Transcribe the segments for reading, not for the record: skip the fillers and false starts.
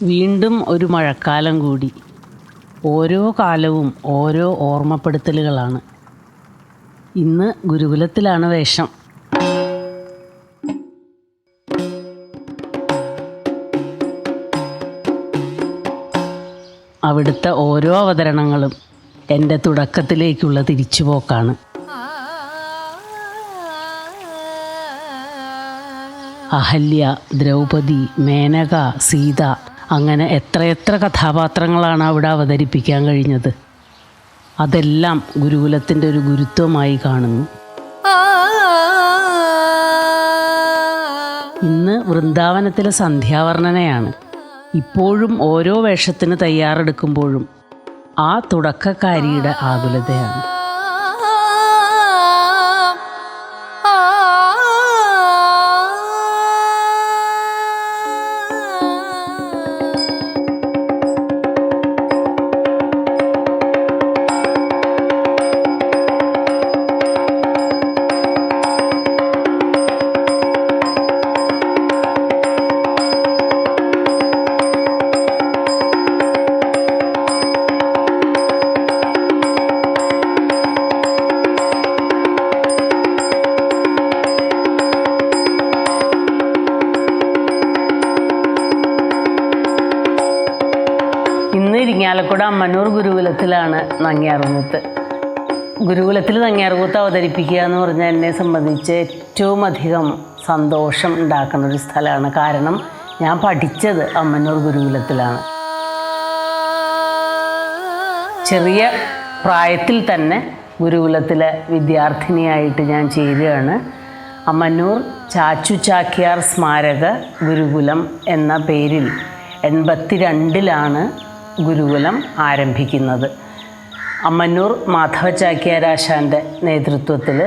വീണ്ടും ഒരു മഴക്കാലം കൂടി. ഓരോ കാലവും ഓരോ ഓർമ്മപ്പെടുത്തലുകളാണ്. ഇന്ന് ഗുരുകുലത്തിലാണ് വേഷം. അവിടുത്തെ ഓരോ അവതരണങ്ങളും എൻ്റെ തുടക്കത്തിലേക്കുള്ള തിരിച്ചുപോക്കാണ്. അഹല്യ, ദ്രൗപദി, മേനക, സീത, അങ്ങനെ എത്രയെത്ര കഥാപാത്രങ്ങളാണ് അവിടെ അവതരിപ്പിക്കാൻ കഴിഞ്ഞത്. അതെല്ലാം ഗുരുകുലത്തിൻ്റെ ഒരു ഗുരുത്വമായി കാണുന്നു. ഇന്ന് വൃന്ദാവനത്തിലെ സന്ധ്യാവർണ്ണനയാണ്. ഇപ്പോഴും ഓരോ വേഷത്തിന് തയ്യാറെടുക്കുമ്പോഴും ആ തുടക്കക്കാരിയുടെ ആകുലതയാണ്. ഇന്ന് ഇരിങ്ങാലക്കുട അമ്മന്നൂർ ഗുരുകുലത്തിലാണ് നങ്ങ്യാർകൂത്ത്. ഗുരുകുലത്തിൽ നങ്ങ്യാർകൂത്ത് അവതരിപ്പിക്കുക എന്ന് പറഞ്ഞാൽ എന്നെ സംബന്ധിച്ച് ഏറ്റവും അധികം സന്തോഷം ഉണ്ടാക്കുന്ന ഒരു സ്ഥലമാണ്. കാരണം ഞാൻ പഠിച്ചത് അമ്മന്നൂർ ഗുരുകുലത്തിലാണ്. ചെറിയ പ്രായത്തിൽ തന്നെ ഗുരുകുലത്തിലെ വിദ്യാർത്ഥിനിയായിട്ട് ഞാൻ ചേരുകയാണ്. അമ്മന്നൂർ ചാച്ചു ചാക്യാർ സ്മാരക ഗുരുകുലം എന്ന പേരിൽ 82-ലാണ് ഗുരുകുലം ആരംഭിക്കുന്നത്. അമ്മന്നൂർ മാധവ ചാക്യാരാശാൻ്റെ നേതൃത്വത്തിൽ,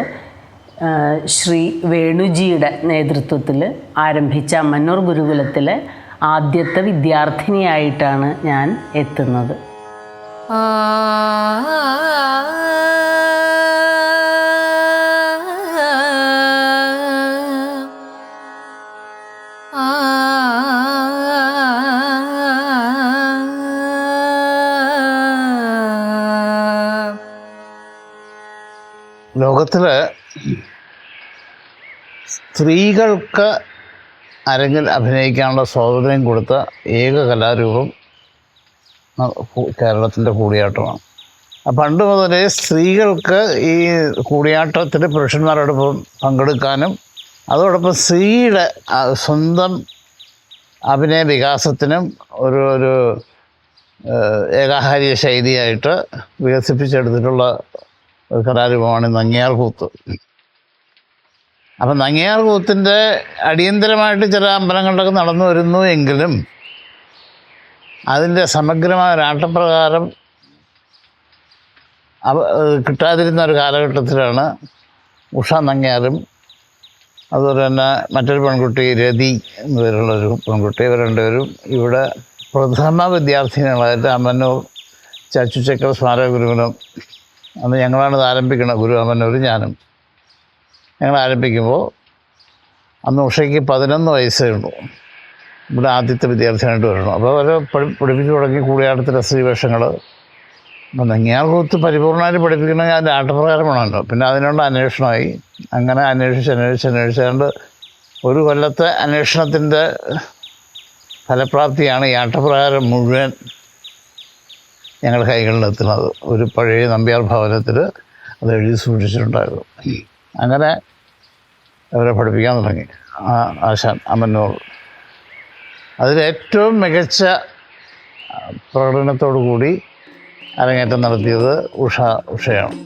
ശ്രീ വേണുജിയുടെ നേതൃത്വത്തിൽ ആരംഭിച്ച അമ്മന്നൂർ ഗുരുകുലത്തിലെ ആദ്യത്തെ വിദ്യാർത്ഥിനിയായിട്ടാണ് ഞാൻ എത്തുന്നത്. ലോകത്തിൽ സ്ത്രീകൾക്ക് അരങ്ങിൽ അഭിനയിക്കാനുള്ള സ്വാതന്ത്ര്യം കൊടുത്ത ഏക കലാരൂപം കേരളത്തിൻ്റെ കൂടിയാട്ടമാണ്. പണ്ട് മുതലേ സ്ത്രീകൾക്ക് ഈ കൂടിയാട്ടത്തിൽ പുരുഷന്മാരോടൊപ്പം പങ്കെടുക്കാനും അതോടൊപ്പം സ്ത്രീയുടെ സ്വന്തം അഭിനയ വികാസത്തിനും ഒരു ഏകാഹാരിയ ശൈലിയായിട്ട് വികസിപ്പിച്ചെടുത്തിട്ടുള്ള ഒരു കലാരൂപമാണ് നങ്ങ്യാർകൂത്ത്. അപ്പം നങ്ങ്യാർകൂത്തിൻ്റെ അടിയന്തരമായിട്ട് ചില അമ്പലങ്ങളിലൊക്കെ നടന്നു വരുന്നു എങ്കിലും അതിൻ്റെ സമഗ്രമായ ഒരാട്ടപ്രകാരം കിട്ടാതിരുന്ന ഒരു കാലഘട്ടത്തിലാണ് ഉഷ നങ്ങ്യാരും അതുപോലെ തന്നെ മറ്റൊരു പെൺകുട്ടി രതി എന്ന് പേരുള്ളൊരു പെൺകുട്ടി, ഇവർ രണ്ടുപേരും ഇവിടെ പ്രഥമ വിദ്യാർത്ഥിനികളായിട്ട് അമ്മന്നൂർ ചാച്ചു ചാക്യാർ സ്മാരക ഗുരുകുലം, അന്ന് ഞങ്ങളാണ് ഇത് ആരംഭിക്കുന്നത്, ഗുരു അമ്മന്നൂർ ഞാനും. ഞങ്ങൾ ആരംഭിക്കുമ്പോൾ അന്ന് ഉഷയ്ക്ക് 11 വയസ്സേ ഉള്ളൂ. ഇവിടെ ആദ്യത്തെ വിദ്യാർത്ഥിയായിട്ട് വരണം. അപ്പോൾ അവർ പഠിപ്പിച്ചു തുടങ്ങി കൂടിയാട്ടത്തിലെ സ്ത്രീവേഷങ്ങൾ. അപ്പം നങ്ങ്യാർകൂത്ത് പരിപൂർണ്ണമായിട്ട് പഠിപ്പിക്കണമെങ്കിൽ അതിൻ്റെ ആട്ടപ്രകാരമാണല്ലോ. പിന്നെ അതിനുള്ള അന്വേഷണമായി. അങ്ങനെ അന്വേഷിച്ചുകൊണ്ട് ഒരു കൊല്ലത്തെ അന്വേഷണത്തിൻ്റെ ഫലപ്രാപ്തിയാണ് ഈ ആട്ടപ്രകാരം മുഴുവൻ ഞങ്ങളുടെ കൈകളിലെത്തുന്നത്. ഒരു പഴയ നമ്പ്യാർ ഭവനത്തിൽ അത് എഴുതി സൂക്ഷിച്ചിട്ടുണ്ടായിരുന്നു. അങ്ങനെ അവരെ പഠിപ്പിക്കാൻ തുടങ്ങി ആശാൻ അമ്മന്നൂർ. അതിലേറ്റവും മികച്ച പ്രകടനത്തോടു കൂടി അരങ്ങേറ്റം നടത്തിയത് ഉഷയാണ്.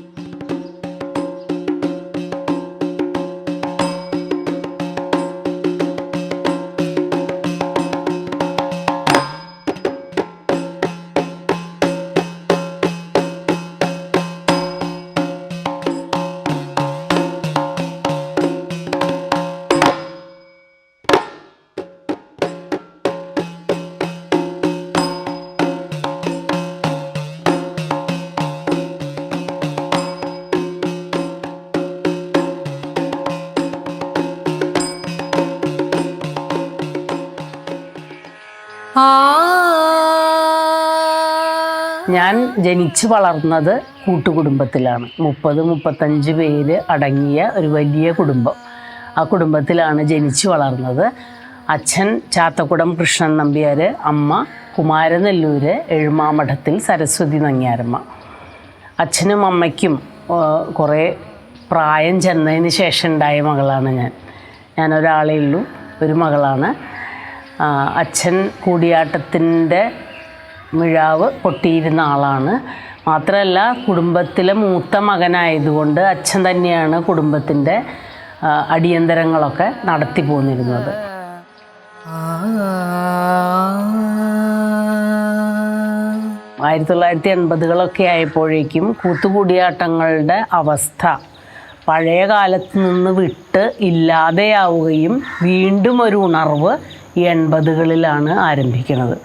ഞാൻ ജനിച്ച് വളർന്നത് കൂട്ടുകുടുംബത്തിലാണ്. 30-35 പേര് അടങ്ങിയ ഒരു വലിയ കുടുംബം. ആ കുടുംബത്തിലാണ് ജനിച്ച് വളർന്നത്. അച്ഛൻ ചാത്തക്കുടം കൃഷ്ണൻ നമ്പ്യാർ, അമ്മ കുമാരനെല്ലൂർ എഴുമാമഠത്തിൽ സരസ്വതി നങ്ങ്യാരമ്മ. അച്ഛനും അമ്മയ്ക്കും കുറേ പ്രായം ചെന്നതിന് ശേഷം ഉണ്ടായ മകളാണ് ഞാനൊരാളേ ഉള്ളൂ, ഒരു മകളാണ്. അച്ഛൻ കൂടിയാട്ടത്തിൻ്റെ മിഴാവ് പൊട്ടിയിരുന്ന ആളാണ്. മാത്രമല്ല കുടുംബത്തിലെ മൂത്ത മകനായതുകൊണ്ട് അച്ഛൻ തന്നെയാണ് കുടുംബത്തിൻ്റെ അടിയന്തരങ്ങളൊക്കെ നടത്തി പോന്നിരുന്നത്. 1980-കളൊക്കെ ആയപ്പോഴേക്കും കൂത്തുകൂടിയാട്ടങ്ങളുടെ അവസ്ഥ പഴയ കാലത്ത് നിന്ന് വിട്ട് ഇല്ലാതെയാവുകയും വീണ്ടും ഒരു ഉണർവ് ഈ 80-കളിലാണ് ആരംഭിക്കുന്നത്.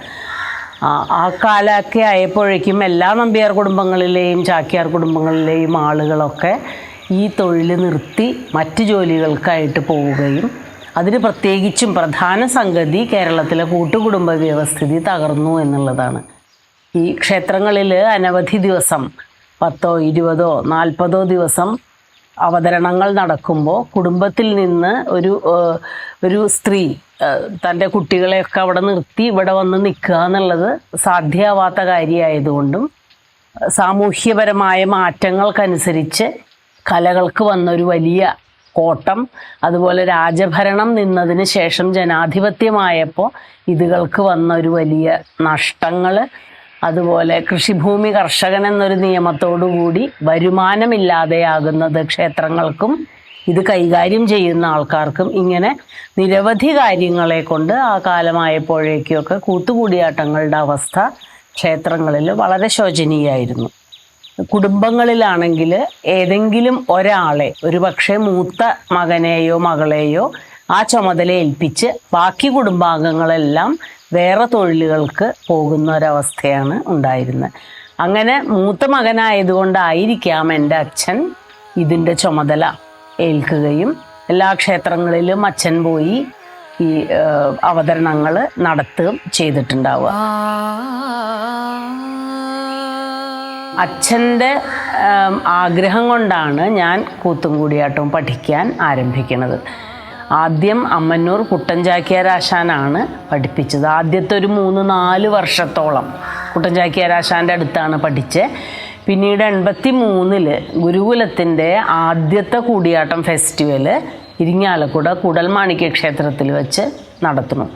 ആ കാലമൊക്കെ ആയപ്പോഴേക്കും എല്ലാ നമ്പ്യാർ കുടുംബങ്ങളിലെയും ചാക്യാർ കുടുംബങ്ങളിലെയും ആളുകളൊക്കെ ഈ തൊഴിൽ നിർത്തി മറ്റ് ജോലികൾക്കായിട്ട് പോവുകയും അതിന് പ്രത്യേകിച്ചും പ്രധാന സംഗതി കേരളത്തിലെ കൂട്ടുകുടുംബ വ്യവസ്ഥിതി തകർന്നു എന്നുള്ളതാണ്. ഈ ക്ഷേത്രങ്ങളിൽ അനവധി ദിവസം 10, 20, 40 ദിവസം അവതരണങ്ങൾ നടക്കുമ്പോൾ കുടുംബത്തിൽ നിന്ന് ഒരു സ്ത്രീ തൻ്റെ കുട്ടികളെയൊക്കെ അവിടെ നിർത്തി ഇവിടെ വന്ന് നിൽക്കുക എന്നുള്ളത് സാധ്യമാവാത്ത കാര്യമായതുകൊണ്ടും സാമൂഹ്യപരമായ മാറ്റങ്ങൾക്കനുസരിച്ച് കലകൾക്ക് വന്നൊരു വലിയ കോട്ടം, അതുപോലെ രാജഭരണം നിന്നതിന് ശേഷം ജനാധിപത്യമായപ്പോൾ ഇതുകൾക്ക് വന്ന ഒരു വലിയ നഷ്ടങ്ങൾ, അതുപോലെ കൃഷിഭൂമി കർഷകൻ എന്നൊരു നിയമത്തോടുകൂടി വരുമാനമില്ലാതെയാകുന്നത് ക്ഷേത്രങ്ങൾക്കും ഇത് കൈകാര്യം ചെയ്യുന്ന ആൾക്കാർക്കും, ഇങ്ങനെ നിരവധി കാര്യങ്ങളെ കൊണ്ട് ആ കാലമായപ്പോഴേക്കൊക്കെ കൂത്തുകൂടിയാട്ടങ്ങളുടെ അവസ്ഥ ക്ഷേത്രങ്ങളിൽ വളരെ ശോചനീയമായിരുന്നു. കുടുംബങ്ങളിലാണെങ്കിൽ ഏതെങ്കിലും ഒരാളെ, ഒരു പക്ഷേ മൂത്ത മകനെയോ മകളെയോ ആ ചുമതല ഏൽപ്പിച്ച് ബാക്കി കുടുംബാംഗങ്ങളെല്ലാം വേറെ തൊഴിലുകൾക്ക് പോകുന്ന ഒരവസ്ഥയാണ് ഉണ്ടായിരുന്നത്. അങ്ങനെ മൂത്ത മകനായതുകൊണ്ടായിരിക്കാം എൻ്റെ അച്ഛൻ ഇതിൻ്റെ ചുമതല ഏൽക്കുകയും എല്ലാ ക്ഷേത്രങ്ങളിലും അച്ഛൻ പോയി ഈ അവതരണങ്ങൾ നടത്തുകയും ചെയ്തിട്ടുണ്ടാവുക. അച്ഛൻ്റെ ആഗ്രഹം കൊണ്ടാണ് ഞാൻ കൂത്തും കൂടിയാട്ടവും പഠിക്കാൻ ആരംഭിക്കുന്നത്. ആദ്യം അമ്മന്നൂർ കുട്ടൻ ചാക്യാരാശാനാണ് പഠിപ്പിച്ചത്. ആദ്യത്തെ ഒരു 3-4 വർഷത്തോളം കുട്ടൻ ചാക്യാരാശാൻ്റെ അടുത്താണ് പഠിച്ചത്. പിന്നീട് 83-ൽ ഗുരുകുലത്തിൻ്റെ ആദ്യത്തെ കൂടിയാട്ടം ഫെസ്റ്റിവൽ ഇരിങ്ങാലക്കുട കൂടൽമാണിക്യ ക്ഷേത്രത്തിൽ വെച്ച് നടത്തുന്നു.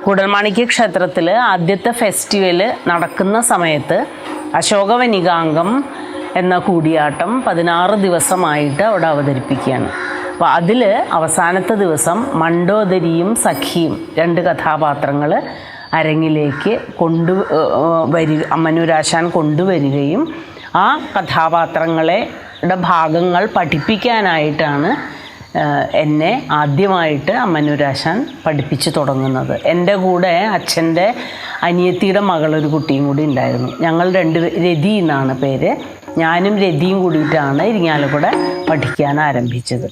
കൂടൽമാണിക്യ ക്ഷേത്രത്തിൽ ആദ്യത്തെ ഫെസ്റ്റിവൽ നടക്കുന്ന സമയത്ത് അശോകവനികാംഗം എന്ന കൂടിയാട്ടം 16 ദിവസമായിട്ട് അവിടെ അവതരിപ്പിക്കുകയാണ്. അപ്പോൾ അതിൽ അവസാനത്തെ ദിവസം മണ്ഡോദരിയും സഖിയും 2 കഥാപാത്രങ്ങൾ അരങ്ങിലേക്ക് അമ്മന്നൂരാശാൻ കൊണ്ടുവരികയും ആ കഥാപാത്രങ്ങളുടെ ഭാഗങ്ങൾ പഠിപ്പിക്കാനായിട്ടാണ് എന്നെ ആദ്യമായിട്ട് അമ്മന്നൂരാശാൻ പഠിപ്പിച്ചു തുടങ്ങുന്നത്. എൻ്റെ കൂടെ അച്ഛൻ്റെ അനിയത്തിയുടെ മകളൊരു കുട്ടിയും കൂടി ഉണ്ടായിരുന്നു. ഞങ്ങൾ 2 രതി എന്നാണ് പേര്. ഞാനും രതിയും കൂടിയിട്ടാണ് ഇരിങ്ങാലക്കുട പഠിക്കാൻ ആരംഭിച്ചത്.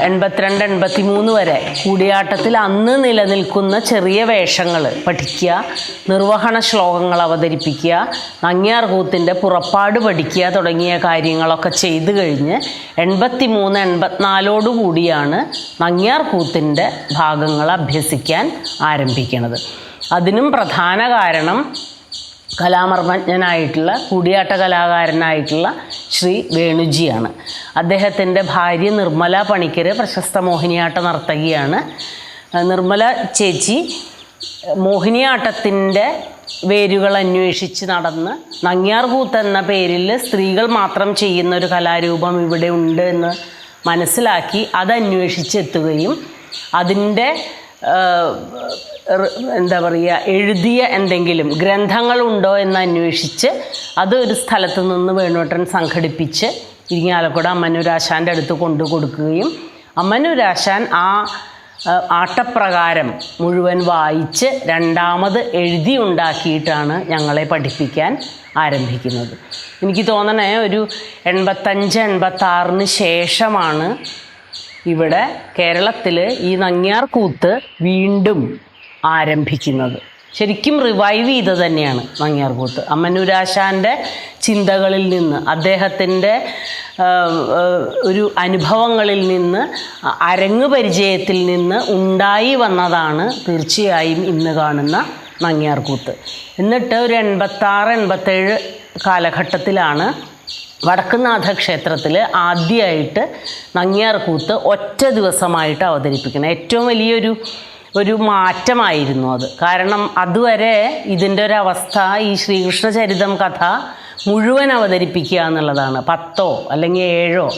82-83 വരെ കൂടിയാട്ടത്തിൽ അന്ന് നിലനിൽക്കുന്ന ചെറിയ വേഷങ്ങൾ പഠിക്കുക, നിർവഹണ ശ്ലോകങ്ങൾ അവതരിപ്പിക്കുക, നങ്ങ്യാർ കൂത്തിൻ്റെ പുറപ്പാട് പഠിക്കുക തുടങ്ങിയ കാര്യങ്ങളൊക്കെ ചെയ്തു കഴിഞ്ഞ് 83-84 കൂടിയാണ് നങ്ങ്യാർ കൂത്തിൻ്റെ ഭാഗങ്ങൾ അഭ്യസിക്കാൻ ആരംഭിക്കുന്നത്. അതിനും പ്രധാന കാരണം കലാമർമ്മജ്ഞനായിട്ടുള്ള കൂടിയാട്ട കലാകാരനായിട്ടുള്ള ശ്രീ വേണുജിയാണ്. അദ്ദേഹത്തിൻ്റെ ഭാര്യ നിർമ്മല പണിക്കർ പ്രശസ്ത മോഹിനിയാട്ട നർത്തകിയാണ്. നിർമ്മല ചേച്ചി മോഹിനിയാട്ടത്തിൻ്റെ വേരുകൾ അന്വേഷിച്ച് നടന്ന് നങ്ങ്യാർ കൂത്ത് എന്ന പേരിൽ സ്ത്രീകൾ മാത്രം ചെയ്യുന്ന ഒരു കലാരൂപം ഇവിടെ ഉണ്ട് എന്ന് മനസ്സിലാക്കി അത് അന്വേഷിച്ചെത്തുകയും അതിൻ്റെ എഴുതിയ എന്തെങ്കിലും ഗ്രന്ഥങ്ങളുണ്ടോ എന്ന് അന്വേഷിച്ച് അതൊരു സ്ഥലത്ത് നിന്ന് വേണുവേട്ടൻ സംഘടിപ്പിച്ച് ഇരിങ്ങാലക്കുട അമ്മന്നൂരാശാൻ്റെ അടുത്ത് കൊണ്ടു കൊടുക്കുകയും അമ്മന്നൂരാശാൻ ആ ആട്ടപ്രകാരം മുഴുവൻ വായിച്ച് രണ്ടാമത് എഴുതി ഉണ്ടാക്കിയിട്ടാണ് ഞങ്ങളെ പഠിപ്പിക്കാൻ ആരംഭിക്കുന്നത്. എനിക്ക് തോന്നണേ ഒരു 85-86 ശേഷമാണ് ഇവിടെ കേരളത്തിൽ ഈ നങ്ങ്യാർ കൂത്ത് വീണ്ടും ആരംഭിക്കുന്നത്. ശരിക്കും റിവൈവ് ചെയ്തത് തന്നെയാണ് നങ്ങ്യാർകൂത്ത്. അമ്മന്നൂരാശാൻ്റെ ചിന്തകളിൽ നിന്ന്, അദ്ദേഹത്തിൻ്റെ ഒരു അനുഭവങ്ങളിൽ നിന്ന്, അരങ്ങ് പരിചയത്തിൽ നിന്ന് ഉണ്ടായി വന്നതാണ് തീർച്ചയായും ഇന്ന് കാണുന്ന നങ്ങ്യാർകൂത്ത്. എന്നിട്ട് ഒരു 86-87 കാലഘട്ടത്തിലാണ് വടക്കുംനാഥ ക്ഷേത്രത്തിൽ ആദ്യമായിട്ട് നങ്ങ്യാർകൂത്ത് ഒറ്റ ദിവസമായിട്ട് അവതരിപ്പിക്കുന്നത്. ഏറ്റവും വലിയൊരു മാറ്റമായിരുന്നു അത്. കാരണം അതുവരെ ഇതിൻ്റെ ഒരവസ്ഥ ഈ ശ്രീകൃഷ്ണചരിതം കഥ മുഴുവൻ അവതരിപ്പിക്കുക എന്നുള്ളതാണ്. 10 അല്ലെങ്കിൽ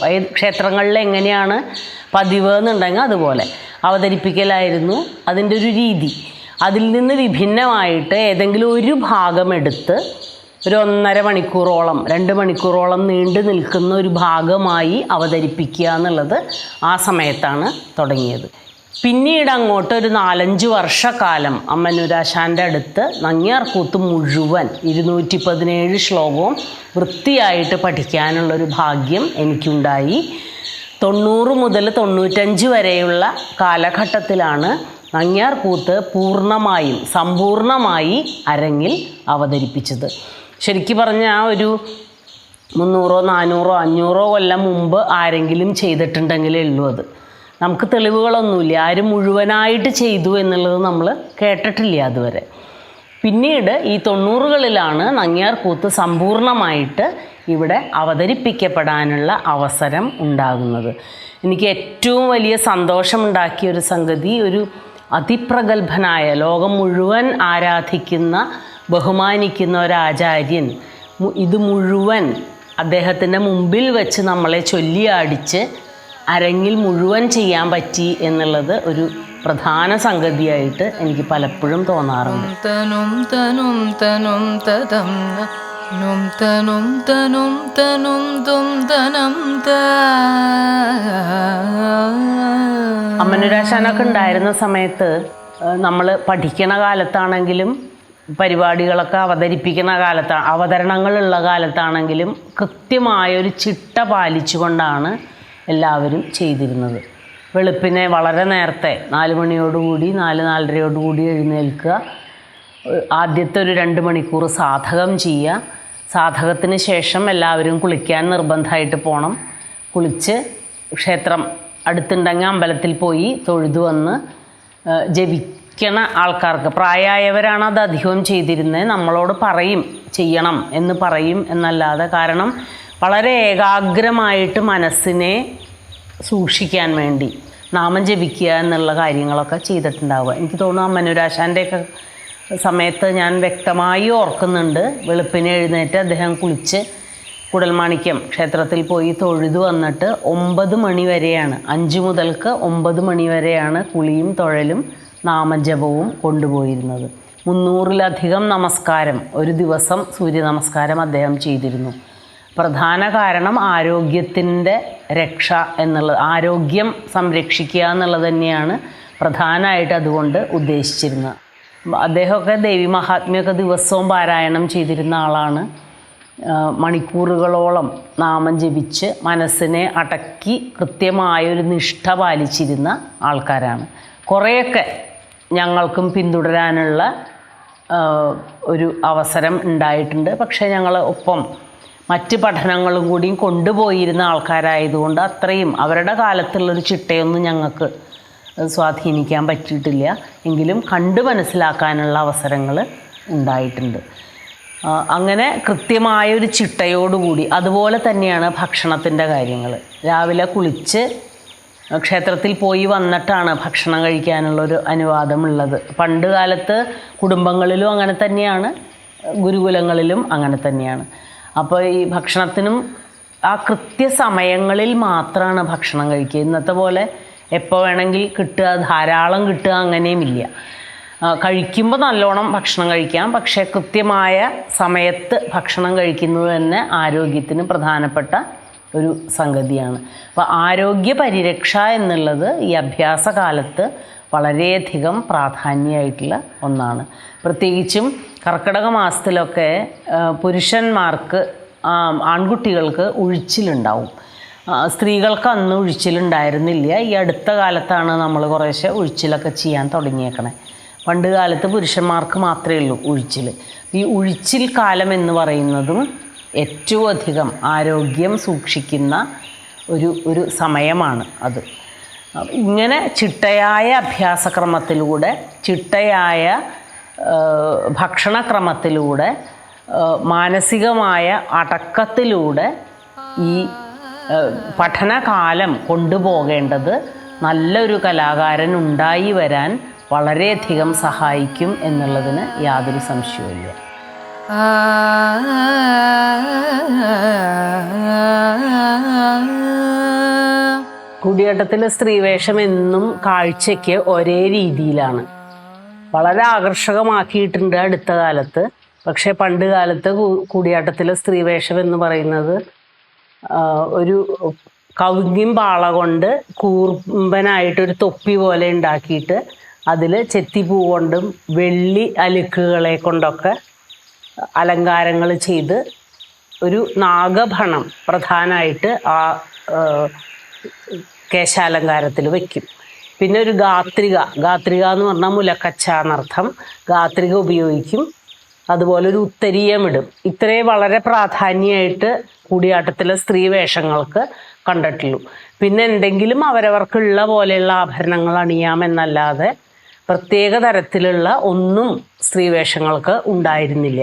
7 ക്ഷേത്രങ്ങളിൽ എങ്ങനെയാണ് പതിവ് എന്നുണ്ടെങ്കിൽ അതുപോലെ അവതരിപ്പിക്കലായിരുന്നു അതിൻ്റെ ഒരു രീതി. അതിൽ നിന്ന് വിഭിന്നമായിട്ട് ഏതെങ്കിലും ഒരു ഭാഗം എടുത്ത് ഒരു 1.5 മണിക്കൂറോളം 2 മണിക്കൂറോളം നീണ്ടു നിൽക്കുന്ന ഒരു ഭാഗമായി അവതരിപ്പിക്കുക എന്നുള്ളത് ആ സമയത്താണ് തുടങ്ങിയത്. പിന്നീട് അങ്ങോട്ട് ഒരു 4-5 വർഷക്കാലം അമ്മന്നൂരാശാൻ്റെ അടുത്ത് നങ്ങ്യാർകൂത്ത് മുഴുവൻ 217 ശ്ലോകവും വൃത്തിയായിട്ട് പഠിക്കാനുള്ളൊരു ഭാഗ്യം എനിക്കുണ്ടായി. 90 മുതൽ 95 വരെയുള്ള കാലഘട്ടത്തിലാണ് നങ്ങ്യാർകൂത്ത് പൂർണ്ണമായും സമ്പൂർണമായി അരങ്ങിൽ അവതരിപ്പിച്ചത്. ശരിക്കും പറഞ്ഞാൽ ഒരു 300, 400, 500 കൊല്ലം മുമ്പ് ആരെങ്കിലും ചെയ്തിട്ടുണ്ടെങ്കിലേ ഉള്ളൂ അത്. നമുക്ക് തെളിവുകളൊന്നുമില്ല, ആരും മുഴുവനായിട്ട് ചെയ്തു എന്നുള്ളത് നമ്മൾ കേട്ടിട്ടില്ല അതുവരെ. പിന്നീട് ഈ 90കളിലാണ് നങ്ങ്യാർകൂത്ത് സമ്പൂർണ്ണമായിട്ട് ഇവിടെ അവതരിപ്പിക്കപ്പെടാനുള്ള അവസരം ഉണ്ടാകുന്നത്. എനിക്ക് ഏറ്റവും വലിയ സന്തോഷമുണ്ടാക്കിയ ഒരു സംഗതി, ഒരു അതിപ്രഗത്ഭനായ, ലോകം മുഴുവൻ ആരാധിക്കുന്ന ബഹുമാനിക്കുന്ന ഒരാചാര്യൻ ഇത് മുഴുവൻ അദ്ദേഹത്തിൻ്റെ മുമ്പിൽ വെച്ച് നമ്മളെ ചൊല്ലിയാടിച്ച് അരങ്ങിൽ മുഴുവൻ ചെയ്യാൻ പറ്റി എന്നുള്ളത് ഒരു പ്രധാന സംഗതിയായിട്ട് എനിക്ക് പലപ്പോഴും തോന്നാറുണ്ട്. തനും തനും തനും തദം നും തനും തനും തനും തും തനം ത. അമ്മന്നൂരാശാനൊക്കെ ഉണ്ടായിരുന്ന സമയത്ത് നമ്മൾ പഠിക്കണ കാലത്താണെങ്കിലും പരിപാടികളൊക്കെ അവതരിപ്പിക്കുന്ന അവതരണങ്ങളുള്ള കാലത്താണെങ്കിലും കൃത്യമായൊരു ചിട്ട പാലിച്ചുകൊണ്ടാണ് എല്ലാവരും ചെയ്തിരുന്നത്. വെളുപ്പിനെ വളരെ നേരത്തെ 4 മണിയോടുകൂടി 4-4:30 എഴുന്നേൽക്കുക. ആദ്യത്തെ ഒരു 2 മണിക്കൂർ സാധകം ചെയ്യുക. സാധകത്തിന് ശേഷം എല്ലാവരും കുളിക്കാൻ നിർബന്ധമായിട്ട് പോകണം. കുളിച്ച് ക്ഷേത്രം അടുത്തുണ്ടെങ്കിൽ അമ്പലത്തിൽ പോയി തൊഴുതു വന്ന് ജപിക്കണ ആൾക്കാർക്ക്, പ്രായമായവരാണ് അത് അധികവും ചെയ്തിരുന്നത്, നമ്മളോട് പറയും ചെയ്യണം എന്ന് പറയും എന്നല്ലാതെ. കാരണം വളരെ ഏകാഗ്രമായിട്ട് മനസ്സിനെ സൂക്ഷിക്കാൻ വേണ്ടി നാമം ജപിക്കുക എന്നുള്ള കാര്യങ്ങളൊക്കെ ചെയ്തിട്ടുണ്ടാവുക. എനിക്ക് തോന്നുന്നു അമ്മന്നൂരാശാൻ്റെയൊക്കെ സമയത്ത് ഞാൻ വ്യക്തമായി ഓർക്കുന്നുണ്ട്. വെളുപ്പിനെ എഴുന്നേറ്റ് അദ്ദേഹം കുളിച്ച് കുടൽമാണിക്യം ക്ഷേത്രത്തിൽ പോയി തൊഴുതു വന്നിട്ട് 9 മണി വരെയാണ്, 5 മുതൽക്ക് 9 മണി വരെയാണ് കുളിയും തൊഴലും നാമജപവും കൊണ്ടുപോയിരുന്നത്. 300-ലധികം നമസ്കാരം ഒരു ദിവസം സൂര്യ നമസ്കാരം അദ്ദേഹം ചെയ്തിരുന്നു. പ്രധാന കാരണം ആരോഗ്യത്തിൻ്റെ രക്ഷ എന്നുള്ളത്, ആരോഗ്യം സംരക്ഷിക്കുക എന്നുള്ളത് തന്നെയാണ് പ്രധാനമായിട്ട് അതുകൊണ്ട് ഉദ്ദേശിച്ചിരുന്നത്. അദ്ദേഹമൊക്കെ ദേവി മഹാത്മ്യമൊക്കെ ദിവസവും പാരായണം ചെയ്തിരുന്ന ആളാണ്. മണിക്കൂറുകളോളം നാമം ജപിച്ച് മനസ്സിനെ അടക്കി കൃത്യമായൊരു നിഷ്ഠ പാലിച്ചിരുന്ന ആൾക്കാരാണ്. കുറേയൊക്കെ ഞങ്ങൾക്കും പിന്തുടരാനുള്ള ഒരു അവസരം ഉണ്ടായിട്ടുണ്ട്. പക്ഷേ ഞങ്ങൾ ഒപ്പം മറ്റ് പഠനങ്ങളും കൂടിയും കൊണ്ടുപോയിരുന്ന ആൾക്കാരായതുകൊണ്ട് അത്രയും അവരുടെ കാലത്തുള്ളൊരു ചിട്ടയൊന്നും ഞങ്ങൾക്ക് സ്വാധീനിക്കാൻ പറ്റിയിട്ടില്ല. എങ്കിലും കണ്ടു മനസ്സിലാക്കാനുള്ള അവസരങ്ങൾ ഉണ്ടായിട്ടുണ്ട്. അങ്ങനെ കൃത്യമായൊരു ചിട്ടയോടുകൂടി. അതുപോലെ തന്നെയാണ് ഭക്ഷണത്തിൻ്റെ കാര്യങ്ങൾ. രാവിലെ കുളിച്ച് ക്ഷേത്രത്തിൽ പോയി വന്നിട്ടാണ് ഭക്ഷണം കഴിക്കാനുള്ളൊരു അനുവാദമുള്ളത്. പണ്ട് കാലത്ത് കുടുംബങ്ങളിലും അങ്ങനെ തന്നെയാണ്, ഗുരുകുലങ്ങളിലും അങ്ങനെ തന്നെയാണ്. അപ്പോൾ ഈ ഭക്ഷണത്തിനും ആ കൃത്യസമയങ്ങളിൽ മാത്രമാണ് ഭക്ഷണം കഴിക്കുക. ഇന്നത്തെ പോലെ എപ്പോൾ വേണമെങ്കിൽ കിട്ടുക, ധാരാളം കിട്ടുക അങ്ങനെയുമില്ല. കഴിക്കുമ്പോൾ നല്ലോണം ഭക്ഷണം കഴിക്കാം, പക്ഷേ കൃത്യമായ സമയത്ത് ഭക്ഷണം കഴിക്കുന്നത് തന്നെ ആരോഗ്യത്തിന് പ്രധാനപ്പെട്ട ഒരു സംഗതിയാണ്. അപ്പോൾ ആരോഗ്യ പരിരക്ഷ എന്നുള്ളത് ഈ അഭ്യാസകാലത്ത് വളരെയധികം പ്രാധാന്യമായിട്ടുള്ള ഒന്നാണ്. പ്രത്യേകിച്ചും കർക്കിടക മാസത്തിലൊക്കെ പുരുഷന്മാർക്ക്, ആൺകുട്ടികൾക്ക് ഉഴിച്ചിലുണ്ടാവും. സ്ത്രീകൾക്ക് അന്ന് ഉഴിച്ചിലുണ്ടായിരുന്നില്ല. ഈ അടുത്ത കാലത്താണ് നമ്മൾ കുറേശ്ശെ ഉഴിച്ചിലൊക്കെ ചെയ്യാൻ തുടങ്ങിയേക്കണേ. പണ്ട് കാലത്ത് പുരുഷന്മാർക്ക് മാത്രമേ ഉള്ളൂ ഉഴിച്ചിൽ. ഈ ഉഴിച്ചിൽ കാലം എന്ന് പറയുന്നതും ഏറ്റവും അധികം ആരോഗ്യം സൂക്ഷിക്കുന്ന ഒരു സമയമാണ് അത്. ഇങ്ങനെ ചിട്ടയായ അഭ്യാസക്രമത്തിലൂടെ, ചിട്ടയായ ഭക്ഷണക്രമത്തിലൂടെ, മാനസികമായ അടക്കത്തിലൂടെ ഈ പഠനകാലം കൊണ്ടുപോകേണ്ടത് നല്ലൊരു കലാകാരൻ ഉണ്ടായി വരാൻ വളരെയധികം സഹായിക്കും എന്നുള്ളതിന് യാതൊരു സംശയവുമില്ല. കൂടിയാട്ടത്തിലെ സ്ത്രീവേഷം എന്നും കാഴ്ചയ്ക്ക് ഒരേ രീതിയിലാണ്. വളരെ ആകർഷകമാക്കിയിട്ടുണ്ട് അടുത്ത കാലത്ത്. പക്ഷേ പണ്ട് കാലത്ത് കൂടിയാട്ടത്തിലെ സ്ത്രീവേഷം എന്ന് പറയുന്നത് ഒരു കവുങ്ങിൻ പാള കൊണ്ട് കൂർമ്പനായിട്ടൊരു തൊപ്പി പോലെ ഉണ്ടാക്കിയിട്ട് അതിൽ ചെത്തിപ്പൂ കൊണ്ടും വെള്ളി അലുക്കുകളെ കൊണ്ടൊക്കെ അലങ്കാരങ്ങൾ ചെയ്ത് ഒരു നാഗഭണം പ്രധാനമായിട്ട് ആ കേശാലങ്കാരത്തിൽ വയ്ക്കും. പിന്നെ ഒരു ഗാത്രിക എന്ന് പറഞ്ഞാൽ മുലക്കച്ച എന്നർത്ഥം. ഗാത്രിക ഉപയോഗിക്കും. അതുപോലെ ഒരു ഉത്തരീയമിടും. ഇത്രേ വളരെ പ്രാധാന്യമായിട്ട് കൂടിയാട്ടത്തിലെ സ്ത്രീ വേഷങ്ങൾക്ക് കണ്ടിട്ടുള്ളൂ. പിന്നെ എന്തെങ്കിലും അവരവർക്കുള്ള പോലെയുള്ള ആഭരണങ്ങൾ അണിയാമെന്നല്ലാതെ പ്രത്യേക തരത്തിലുള്ള ഒന്നും സ്ത്രീവേഷങ്ങൾക്ക് ഉണ്ടായിരുന്നില്ല.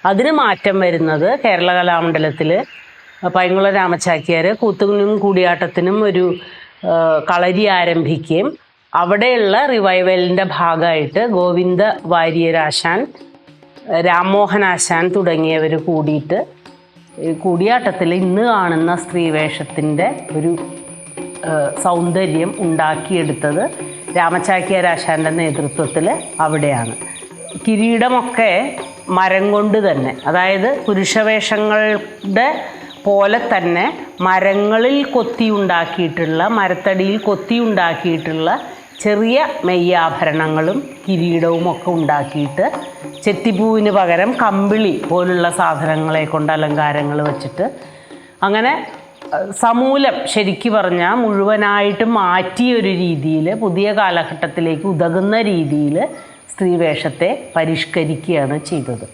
അതിന് മാറ്റം വരുന്നത് കേരള കലാമണ്ഡലത്തിൽ പൈങ്കുളം രാമചാക്യാർ കൂത്തിനും കൂടിയാട്ടത്തിനും ഒരു കളരി ആരംഭിക്കുകയും അവിടെയുള്ള റിവൈവലിൻ്റെ ഭാഗമായിട്ട് ഗോവിന്ദ വാര്യരാശാൻ, രാംമോഹനാശാൻ തുടങ്ങിയവർ കൂടിയിട്ട് കൂടിയാട്ടത്തിൽ ഇന്ന് കാണുന്ന സ്ത്രീവേഷത്തിൻ്റെ ഒരു സൗന്ദര്യം ഉണ്ടാക്കിയെടുത്തത് രാമചാക്യാരാശാൻ്റെ നേതൃത്വത്തിൽ അവിടെയാണ്. കിരീടമൊക്കെ മരം കൊണ്ട് തന്നെ, അതായത് പുരുഷവേഷങ്ങളുടെ പോലെ തന്നെ മരങ്ങളിൽ കൊത്തിയുണ്ടാക്കിയിട്ടുള്ള, മരത്തടിയിൽ കൊത്തിയുണ്ടാക്കിയിട്ടുള്ള ചെറിയ മെയ്യാഭരണങ്ങളും കിരീടവും ഒക്കെ ഉണ്ടാക്കിയിട്ട് ചെത്തിപ്പൂവിന് പകരം കമ്പിളി പോലുള്ള സാധനങ്ങളെ കൊണ്ട് അലങ്കാരങ്ങൾ വച്ചിട്ട് അങ്ങനെ സമൂലം ശരിക്കു പറഞ്ഞാൽ മുഴുവനായിട്ട് മാറ്റിയൊരു രീതിയിൽ, പുതിയ കാലഘട്ടത്തിലേക്ക് ഉതകുന്ന രീതിയിൽ സ്ത്രീവേഷത്തെ പരിഷ്കരിക്കുകയാണ് ചെയ്തത്.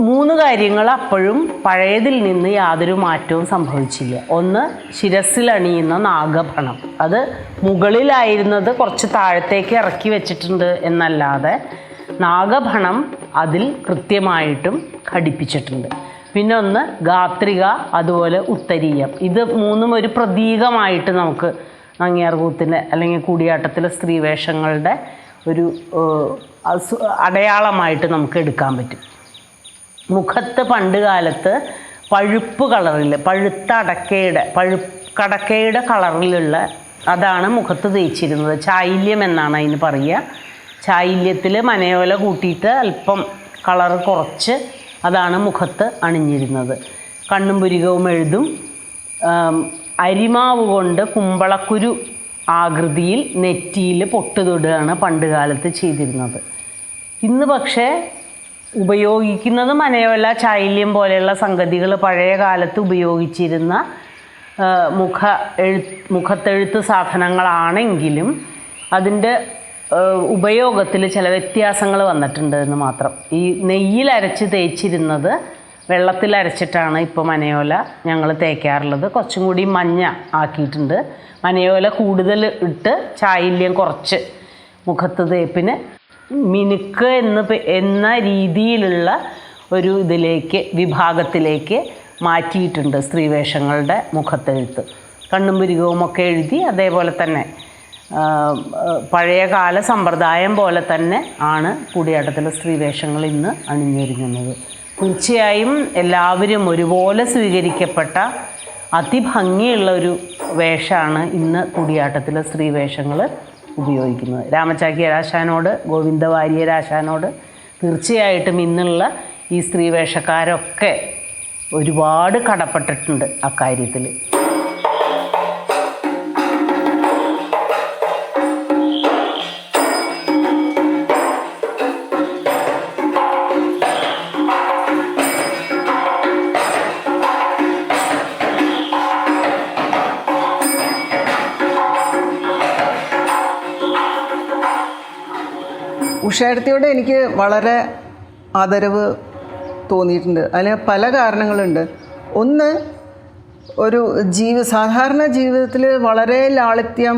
3 കാര്യങ്ങൾ അപ്പോഴും പഴയതിൽ നിന്ന് യാതൊരു മാറ്റവും സംഭവിച്ചില്ല. ഒന്ന്, ശിരസിലണിയുന്ന നാഗഭണം. അത് മുകളിലായിരുന്നത് കുറച്ച് താഴത്തേക്ക് ഇറക്കി വെച്ചിട്ടുണ്ട് എന്നല്ലാതെ നാഗഭണം അതിൽ കൃത്യമായിട്ടും ഘടിപ്പിച്ചിട്ടുണ്ട്. പിന്നെ ഒന്ന് ഗാത്രിക, അതുപോലെ ഉത്തരീയം. ഇത് 3ഉം ഒരു പ്രതീകമായിട്ട് നമുക്ക് നങ്ങ്യാർകൂത്തിൻ്റെ അല്ലെങ്കിൽ കൂടിയാട്ടത്തിലെ സ്ത്രീവേഷങ്ങളുടെ ഒരു അടയാളമായിട്ട് നമുക്ക് എടുക്കാൻ പറ്റും. മുഖത്ത് പണ്ട് കാലത്ത് പഴുപ്പ് കളറിൽ, പഴുത്ത കടക്കയുടെ കളറിലുള്ള അതാണ് മുഖത്ത് തേച്ചിരുന്നത്. ചായില്യം എന്നാണ് അതിന് പറയുക. ചായില്യത്തിൽ മനയോല കൂട്ടിയിട്ട് അല്പം കളർ കുറച്ച് അതാണ് മുഖത്ത് അണിഞ്ഞിരുന്നത്. കണ്ണും പുരികവും എഴുതും. അരിമാവ് കൊണ്ട് കുമ്പളക്കുരു ആകൃതിയിൽ നെറ്റിയിൽ പൊട്ട് തൊടുകയാണ് പണ്ട് കാലത്ത് ചെയ്തിരുന്നത്. ഇന്ന് പക്ഷേ ഉപയോഗിക്കുന്നത് മനയോല, ചായില്യം പോലെയുള്ള സംഗതികൾ പഴയ കാലത്ത് ഉപയോഗിച്ചിരുന്ന മുഖത്തെഴുത്ത് സാധനങ്ങളാണെങ്കിലും അതിൻ്റെ ഉപയോഗത്തിൽ ചില വ്യത്യാസങ്ങൾ വന്നിട്ടുണ്ട് എന്ന് മാത്രം. ഈ നെയ്യിൽ അരച്ച് തേച്ചിരുന്നത് വെള്ളത്തിൽ അരച്ചിട്ടാണ് ഇപ്പോൾ മനയോല ഞങ്ങൾ തേക്കാറുള്ളത്. കുറച്ചും കൂടി മഞ്ഞ ആക്കിയിട്ടുണ്ട്. മനയോല കൂടുതൽ ഇട്ട് ചായില്യം കുറച്ച് മുഖത്ത് തേപ്പിന് മിനുക്ക് എന്ന രീതിയിലുള്ള ഒരു വിഭാഗത്തിലേക്ക് മാറ്റിയിട്ടുണ്ട് സ്ത്രീവേഷങ്ങളുടെ മുഖത്തെഴുത്ത്. കണ്ണും പുരികവുമൊക്കെ എഴുതി അതേപോലെ തന്നെ പഴയകാല സമ്പ്രദായം പോലെ തന്നെ ആണ് കൂടിയാട്ടത്തിലെ സ്ത്രീവേഷങ്ങൾ ഇന്ന് അണിഞ്ഞൊരുങ്ങുന്നത്. തീർച്ചയായും എല്ലാവരും ഒരുപോലെ സ്വീകരിക്കപ്പെട്ട അതിഭംഗിയുള്ള ഒരു വേഷമാണ് ഇന്ന് കൂടിയാട്ടത്തിലെ സ്ത്രീവേഷങ്ങൾ ഉപയോഗിക്കുന്നത്. രാമചാക്യാരാശാനോട്, ഗോവിന്ദ വാര്യരാശാനോട് തീർച്ചയായിട്ടും ഇന്നുള്ള ഈ സ്ത്രീവേഷക്കാരൊക്കെ ഒരുപാട് കടപ്പെട്ടിട്ടുണ്ട് അക്കാര്യത്തിൽ. ഉഷേടത്തിയോട് എനിക്ക് വളരെ ആദരവ് തോന്നിയിട്ടുണ്ട്. അതിന് പല കാരണങ്ങളുണ്ട്. ഒന്ന്, ഒരു സാധാരണ ജീവിതത്തിൽ വളരെ ലാളിത്യം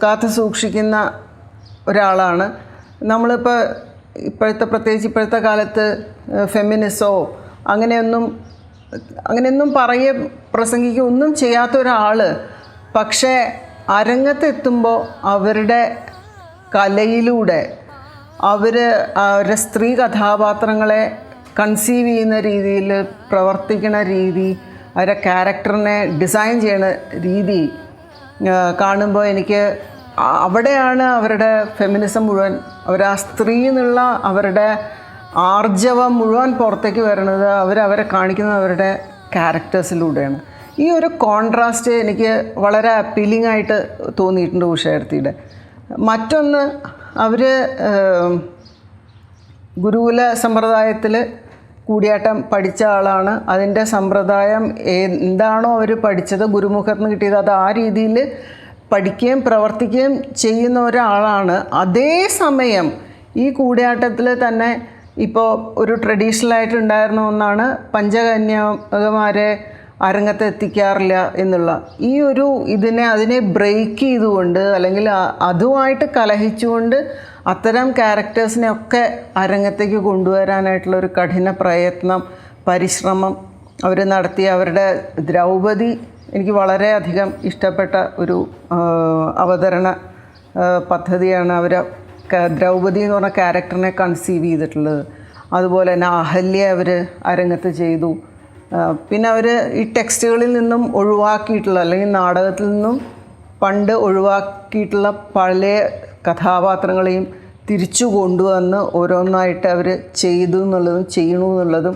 കാത്തു സൂക്ഷിക്കുന്ന ഒരാളാണ്. നമ്മളിപ്പോൾ പ്രത്യേകിച്ച് ഇപ്പോഴത്തെ കാലത്ത് ഫെമിനിസോ അങ്ങനെയൊന്നും പ്രസംഗിക്കുക ഒന്നും ചെയ്യാത്ത ഒരാൾ, പക്ഷേ അരങ്ങത്തെത്തുമ്പോൾ അവരുടെ കലയിലൂടെ അവരുടെ സ്ത്രീ കഥാപാത്രങ്ങളെ കൺസീവ് ചെയ്യുന്ന രീതിയിൽ പ്രവർത്തിക്കുന്ന രീതി, അവരുടെ ക്യാരക്ടറിനെ ഡിസൈൻ ചെയ്യുന്ന രീതി കാണുമ്പോൾ എനിക്ക് അവിടെയാണ് അവരുടെ ഫെമിനിസം മുഴുവൻ, ആ സ്ത്രീ എന്നുള്ള അവരുടെ ആർജവം മുഴുവൻ പുറത്തേക്ക് വരുന്നത് അവരെ കാണിക്കുന്നത് അവരുടെ ക്യാരക്ടേഴ്സിലൂടെയാണ്. ഈ ഒരു കോൺട്രാസ്റ്റ് എനിക്ക് വളരെ അപ്പീലിംഗ് ആയിട്ട് തോന്നിയിട്ടുണ്ട് ഉഷേടത്തിയുടെ. മറ്റൊന്ന്, അവർ ഗുരുകുല സമ്പ്രദായത്തിൽ കൂടിയാട്ടം പഠിച്ച ആളാണ്. അതിൻ്റെ സമ്പ്രദായം എന്താണോ അവർ പഠിച്ചത്, ഗുരുമുഖത്ത് നിന്ന് കിട്ടിയത്, അത് ആ രീതിയിൽ പഠിക്കുകയും പ്രവർത്തിക്കുകയും ചെയ്യുന്ന ഒരാളാണ്. അതേസമയം ഈ കൂടിയാട്ടത്തിൽ തന്നെ ഇപ്പോൾ ഒരു ട്രഡീഷണലായിട്ടുണ്ടായിരുന്ന ഒന്നാണ് പഞ്ചകന്യകമാരെ അരങ്ങത്ത് എത്തിക്കാറില്ല എന്നുള്ള ഈ ഒരു അതിനെ ബ്രേക്ക് ചെയ്തുകൊണ്ട് അല്ലെങ്കിൽ അതുമായിട്ട് കലഹിച്ചുകൊണ്ട് അത്തരം ക്യാരക്ടേഴ്സിനെയൊക്കെ അരങ്ങത്തേക്ക് കൊണ്ടുവരാനായിട്ടുള്ള ഒരു കഠിന പ്രയത്നം, പരിശ്രമം അവർ നടത്തി. അവരുടെ ദ്രൗപദി എനിക്ക് വളരെയധികം ഇഷ്ടപ്പെട്ട ഒരു അവതരണ പദ്ധതിയാണ്. അവർ ദ്രൗപദി എന്ന് പറഞ്ഞ ക്യാരക്ടറിനെ കൺസീവ് ചെയ്തിട്ടുള്ളത്. അതുപോലെ തന്നെ അഹല്യ അവർ അരങ്ങത്ത് ചെയ്തു. പിന്നെ അവർ ഈ ടെക്സ്റ്റുകളിൽ നിന്നും ഒഴിവാക്കിയിട്ടുള്ള അല്ലെങ്കിൽ നാടകത്തിൽ നിന്നും പണ്ട് ഒഴിവാക്കിയിട്ടുള്ള പഴയ കഥാപാത്രങ്ങളെയും തിരിച്ചു കൊണ്ടുവന്ന് ഓരോന്നായിട്ട് അവർ ചെയ്തു എന്നുള്ളതും ചെയ്യണു എന്നുള്ളതും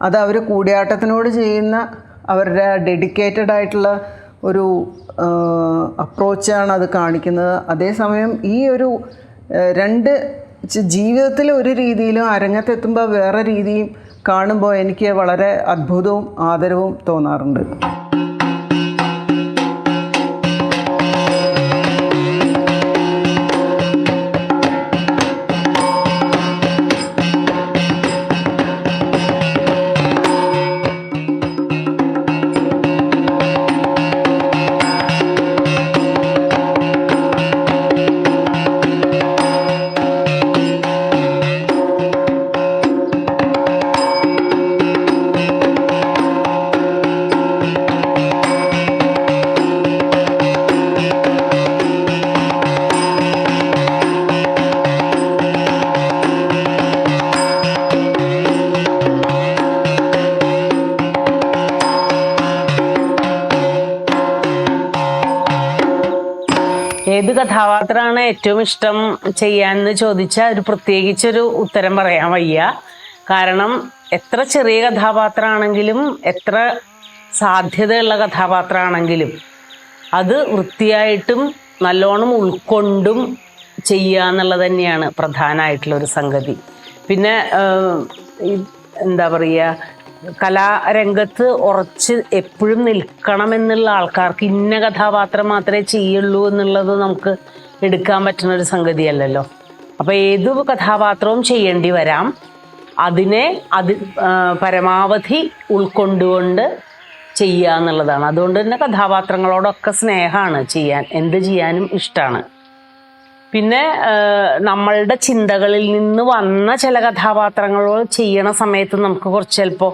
അത് അവർ കൂടിയാട്ടത്തിനോട് ചെയ്യുന്ന അവരുടെ ഡെഡിക്കേറ്റഡ് ആയിട്ടുള്ള ഒരു അപ്രോച്ചാണ് അത് കാണിക്കുന്നത്. അതേസമയം ഈ ഒരു രണ്ട് ജീവിതത്തിൽ ഒരു രീതിയിലും അരങ്ങത്തെത്തുമ്പോൾ വേറെ രീതിയും കാണുമ്പോൾ എനിക്ക് വളരെ അത്ഭുതവും ആദരവും തോന്നാറുണ്ട്. ഏത് കഥാപാത്രമാണ് ഏറ്റവും ഇഷ്ടം ചെയ്യാന്ന് ചോദിച്ചാൽ ഒരു പ്രത്യേകിച്ചൊരു ഉത്തരം പറയാൻ വയ്യ. കാരണം എത്ര ചെറിയ കഥാപാത്രമാണെങ്കിലും എത്ര സാധ്യതയുള്ള കഥാപാത്രമാണെങ്കിലും അത് വൃത്തിയായിട്ടും നല്ലോണം ഉൾക്കൊണ്ടും ചെയ്യുക എന്നുള്ളത് തന്നെയാണ് പ്രധാനമായിട്ടുള്ളൊരു സംഗതി. പിന്നെ എന്താ പറയുക, കലാരംഗത്ത് ഉറച്ച് എപ്പോഴും നിൽക്കണമെന്നുള്ള ആൾക്കാർക്ക് ഇന്ന കഥാപാത്രം മാത്രമേ ചെയ്യുള്ളൂ എന്നുള്ളത് നമുക്ക് എടുക്കാൻ പറ്റുന്ന ഒരു സംഗതിയല്ലല്ലോ. അപ്പോൾ ഏത് കഥാപാത്രവും ചെയ്യേണ്ടി വരാം. അതിനെ പരമാവധി ഉൾക്കൊണ്ടുകൊണ്ട് ചെയ്യുക എന്നുള്ളതാണ്. അതുകൊണ്ട് തന്നെ കഥാപാത്രങ്ങളോടൊക്കെ സ്നേഹമാണ്, എന്ത് ചെയ്യാനും ഇഷ്ടമാണ്. പിന്നെ നമ്മളുടെ ചിന്തകളിൽ നിന്ന് വന്ന ചില കഥാപാത്രങ്ങൾ ചെയ്യണ സമയത്ത് നമുക്ക് കുറച്ച് ചിലപ്പോൾ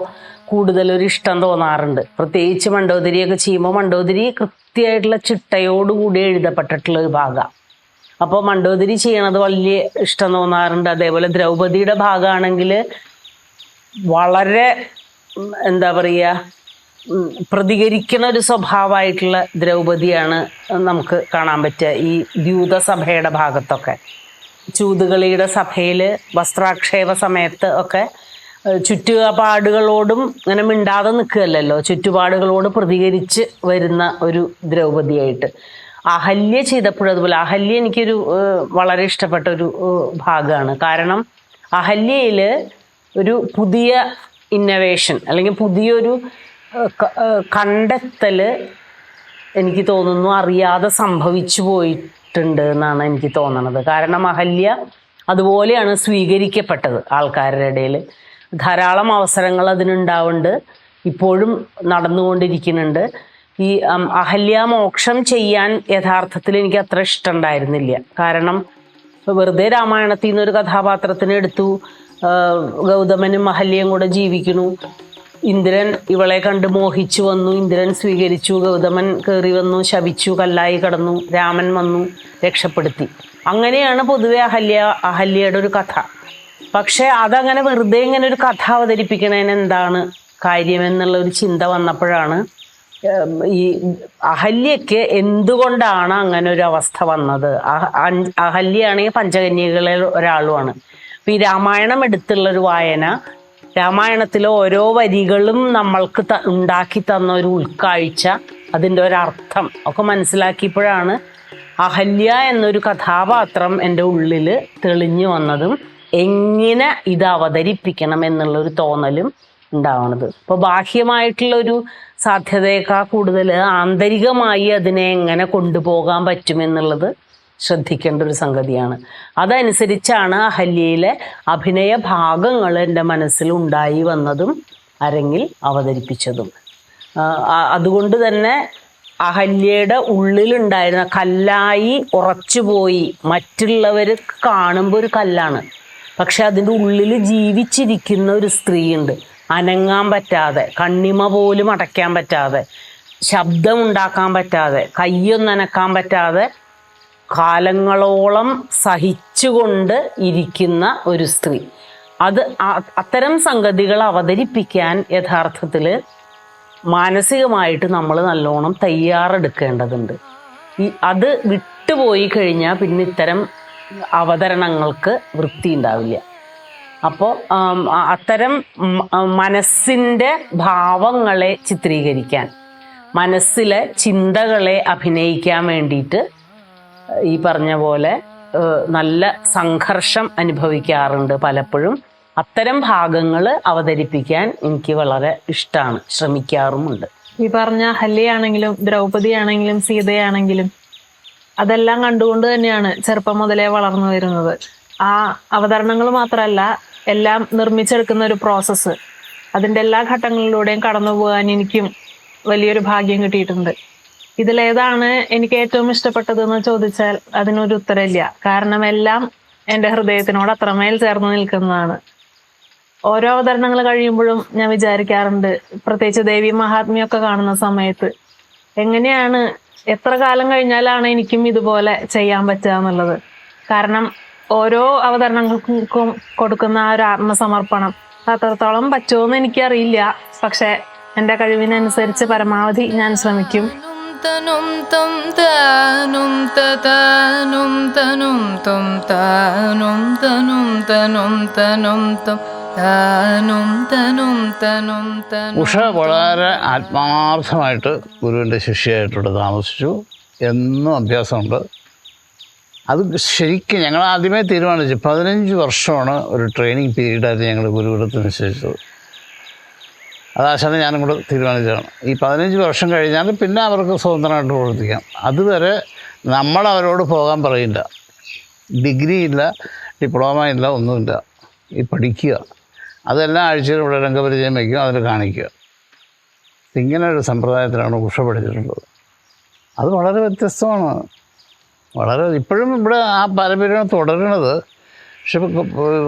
കൂടുതലൊരു ഇഷ്ടം തോന്നാറുണ്ട്. പ്രത്യേകിച്ച് മണ്ഡോദരിയൊക്കെ ചെയ്യുമ്പോൾ മണ്ഡോദരി കൃത്യമായിട്ടുള്ള ചിട്ടയോടുകൂടി എഴുതപ്പെട്ടിട്ടുള്ള ഒരു ഭാഗമാണ്. അപ്പോൾ മണ്ഡോദരി ചെയ്യണത് വലിയ ഇഷ്ടം തോന്നാറുണ്ട്. അതേപോലെ ദ്രൗപദിയുടെ ഭാഗമാണെങ്കിൽ വളരെ എന്താ പറയുക, പ്രതികരിക്കുന്ന ഒരു സ്വഭാവമായിട്ടുള്ള ദ്രൗപദിയാണ് നമുക്ക് കാണാൻ പറ്റുക. ഈ ദ്യൂതസഭയുടെ ഭാഗത്തൊക്കെ, ചൂതുകളിയുടെ സഭയിൽ വസ്ത്രാക്ഷേപ സമയത്ത് ഒക്കെ ചുറ്റുപാടുകളോടും ഇങ്ങനെ മിണ്ടാതെ നിൽക്കുകയല്ലോ, ചുറ്റുപാടുകളോട് പ്രതികരിച്ച് വരുന്ന ഒരു ദ്രൗപദിയായിട്ട്. അഹല്യ ചെയ്തപ്പോഴതുപോലെ, അഹല്യ എനിക്കൊരു വളരെ ഇഷ്ടപ്പെട്ട ഒരു ഭാഗമാണ്. കാരണം അഹല്യയിൽ ഒരു പുതിയ ഇന്നവേഷൻ അല്ലെങ്കിൽ പുതിയൊരു കണ്ടെത്തൽ എനിക്ക് തോന്നുന്നു അറിയാതെ സംഭവിച്ചു പോയിട്ടുണ്ട് എന്നാണ് എനിക്ക് തോന്നുന്നത്. കാരണം അഹല്യ അതുപോലെയാണ് സ്വീകരിക്കപ്പെട്ടത് ആൾക്കാരുടെ ഇടയിൽ. ധാരാളം അവസരങ്ങൾ അതിനുണ്ടാവുന്നുണ്ട്, ഇപ്പോഴും നടന്നുകൊണ്ടിരിക്കുന്നുണ്ട്. ഈ അഹല്യാമോക്ഷം ചെയ്യാൻ യഥാർത്ഥത്തിൽ എനിക്ക് അത്ര ഇഷ്ടമുണ്ടായിരുന്നില്ല. കാരണം വെറുതെ രാമായണത്തിൽ നിന്നൊരു കഥാപാത്രത്തിനെ എടുത്തു, ഗൗതമനും അഹല്യയും കൂടെ ജീവിക്കുന്നു. ഇന്ദ്രൻ ഇവളെ കണ്ട് മോഹിച്ചു വന്നു, ഇന്ദ്രൻ സ്വീകരിച്ചു, ഗൗതമൻ കയറി വന്നു, ശപിച്ചു, കല്ലായി കടന്നു, രാമൻ വന്നു, രക്ഷപ്പെടുത്തി. അങ്ങനെയാണ് പൊതുവെ അഹല്യയുടെ ഒരു കഥ. പക്ഷെ അതങ്ങനെ വെറുതെ ഇങ്ങനെ ഒരു കഥ അവതരിപ്പിക്കണതിന് എന്താണ് കാര്യമെന്നുള്ള ഒരു ചിന്ത വന്നപ്പോഴാണ് ഈ അഹല്യയ്ക്ക് എന്തുകൊണ്ടാണ് അങ്ങനെ ഒരു അവസ്ഥ വന്നത്. അഹല്യയാണെങ്കിൽ പഞ്ചകന്യകളിൽ ഒരാളുമാണ്. അപ്പം ഈ രാമായണം എടുത്തുള്ളൊരു വായന, രാമായണത്തിലെ ഓരോ വരികളും നമ്മൾക്ക് ഉണ്ടാക്കി തന്ന ഒരു ഉൾക്കാഴ്ച, അതിൻ്റെ ഒരർത്ഥം ഒക്കെ മനസ്സിലാക്കിയപ്പോഴാണ് അഹല്യ എന്നൊരു കഥാപാത്രം എൻ്റെ ഉള്ളിൽ തെളിഞ്ഞു വന്നതും എങ്ങനെ ഇത് അവതരിപ്പിക്കണം എന്നുള്ളൊരു തോന്നലും ഉണ്ടാവണത്. ഇപ്പോൾ ബാഹ്യമായിട്ടുള്ളൊരു സാധ്യതയേക്കാൾ കൂടുതൽ ആന്തരികമായി അതിനെ എങ്ങനെ കൊണ്ടുപോകാൻ പറ്റുമെന്നുള്ളത് ശ്രദ്ധിക്കേണ്ട ഒരു സംഗതിയാണ്. അതനുസരിച്ചാണ് അഹല്യയിലെ അഭിനയ ഭാഗങ്ങൾ എൻ്റെ മനസ്സിൽ ഉണ്ടായി വന്നതും അരങ്ങിൽ അവതരിപ്പിച്ചതും. അതുകൊണ്ട് തന്നെ അഹല്യയുടെ ഉള്ളിലുണ്ടായിരുന്ന കല്ലായി ഉറച്ചുപോയി, മറ്റുള്ളവർ കാണുമ്പോൾ ഒരു കല്ലാണ്, പക്ഷെ അതിൻ്റെ ഉള്ളിൽ ജീവിച്ചിരിക്കുന്ന ഒരു സ്ത്രീയുണ്ട്. അനങ്ങാൻ പറ്റാതെ, കണ്ണിമ പോലും അടയ്ക്കാൻ പറ്റാതെ, ശബ്ദമുണ്ടാക്കാൻ പറ്റാതെ, കയ്യൊന്നനക്കാൻ പറ്റാതെ കാലങ്ങളോളം സഹിച്ചുകൊണ്ട് ഇരിക്കുന്ന ഒരു സ്ത്രീ. അത്തരം സംഗതികൾ അവതരിപ്പിക്കാൻ യഥാർത്ഥത്തിൽ മാനസികമായിട്ട് നമ്മൾ നല്ലോണം തയ്യാറെടുക്കേണ്ടതുണ്ട്. അത് വിട്ടുപോയി കഴിഞ്ഞാൽ പിന്നെ ഇത്തരം അവതരണങ്ങൾക്ക് വൃത്തി ഉണ്ടാവില്ല. അപ്പോൾ അത്തരം മനസ്സിൻ്റെ ഭാവങ്ങളെ ചിത്രീകരിക്കാൻ, മനസ്സിലെ ചിന്തകളെ അഭിനയിക്കാൻ വേണ്ടിയിട്ട് ഈ പറഞ്ഞ പോലെ നല്ല സംഘർഷം അനുഭവിക്കാറുണ്ട് പലപ്പോഴും. അത്തരം ഭാഗങ്ങൾ അവതരിപ്പിക്കാൻ എനിക്ക് വളരെ ഇഷ്ടമാണ്, ശ്രമിക്കാറുമുണ്ട്. ഈ പറഞ്ഞ അഹല്യയാണെങ്കിലും ദ്രൗപദിയാണെങ്കിലും സീതയാണെങ്കിലും അതെല്ലാം കണ്ടുകൊണ്ട് തന്നെയാണ് ചെറുപ്പം മുതലേ വളർന്നു വരുന്നത്. ആ അവതരണങ്ങൾ മാത്രമല്ല, എല്ലാം നിർമ്മിച്ചെടുക്കുന്ന ഒരു പ്രോസസ്സ്, അതിൻ്റെ എല്ലാ ഘട്ടങ്ങളിലൂടെയും കടന്നു പോകാൻ എനിക്കും വലിയൊരു ഭാഗ്യം കിട്ടിയിട്ടുണ്ട്. ഇതിലേതാണ് എനിക്ക് ഏറ്റവും ഇഷ്ടപ്പെട്ടതെന്ന് ചോദിച്ചാൽ അതിനൊരു ഉത്തരമില്ല. കാരണം എല്ലാം എൻ്റെ ഹൃദയത്തിനോട് അത്രമേൽ ചേർന്ന് നിൽക്കുന്നതാണ്. ഓരോ അവതരണങ്ങൾ കഴിയുമ്പോഴും ഞാൻ വിചാരിക്കാറുണ്ട്, പ്രത്യേകിച്ച് ദേവി മഹാത്മ്യമൊക്കെ കാണുന്ന സമയത്ത്, എങ്ങനെയാണ്, എത്ര കാലം കഴിഞ്ഞാലാണ് എനിക്കും ഇതുപോലെ ചെയ്യാൻ പറ്റുക എന്നുള്ളത്. കാരണം ഓരോ അവതരണങ്ങൾക്കും കൊടുക്കുന്ന ആ ഒരു ആത്മസമർപ്പണം അത്രത്തോളം പറ്റുമോയെന്ന് എനിക്കറിയില്ല. പക്ഷെ എൻ്റെ കഴിവിനനുസരിച്ച് പരമാവധി ഞാൻ ശ്രമിക്കും. തനും തം താനും തനും തനും തം താനും തനും തനും തനും തം താനും തനും തനും തനും. ഉഷ വളരെ ആത്മാർത്ഥമായിട്ട് ഗുരുവിൻ്റെ ശിഷ്യയായിട്ടിവിടെ താമസിച്ചു. എന്നും അഭ്യാസമുണ്ട്. അത് ശരിക്കും ഞങ്ങൾ ആദ്യമേ തീരുമാനിച്ചു 15 വർഷമാണ് ഒരു ട്രെയിനിങ് പീരീഡായിട്ട് ഞങ്ങൾ ഗുരുകുലത്തിൽ നിശ്ചയിച്ചത്. അത് ആശാനെ ഞാനും കൂടെ തീരുമാനിച്ചതാണ്. ഈ 15 വർഷം കഴിഞ്ഞാൽ പിന്നെ അവർക്ക് സ്വതന്ത്രമായിട്ട് പ്രവർത്തിക്കാം. അതുവരെ നമ്മൾ അവരോട് പോകാൻ പറയില്ല. ഡിഗ്രി ഇല്ല, ഡിപ്ലോമ ഇല്ല, ഒന്നുമില്ല. ഈ പഠിക്കുക, അതെല്ലാം ആഴ്ചയിൽ ഇവിടെ രംഗപരിചയം വയ്ക്കും, അതിൽ കാണിക്കുക. ഇങ്ങനെ ഒരു സമ്പ്രദായത്തിലാണ് ഉഷ പഠിച്ചിട്ടുള്ളത്. അത് വളരെ വ്യത്യസ്തമാണ്. വളരെ ഇപ്പോഴും ഇവിടെ ആ പാരമ്പര്യം തുടരുന്നത്. പക്ഷെ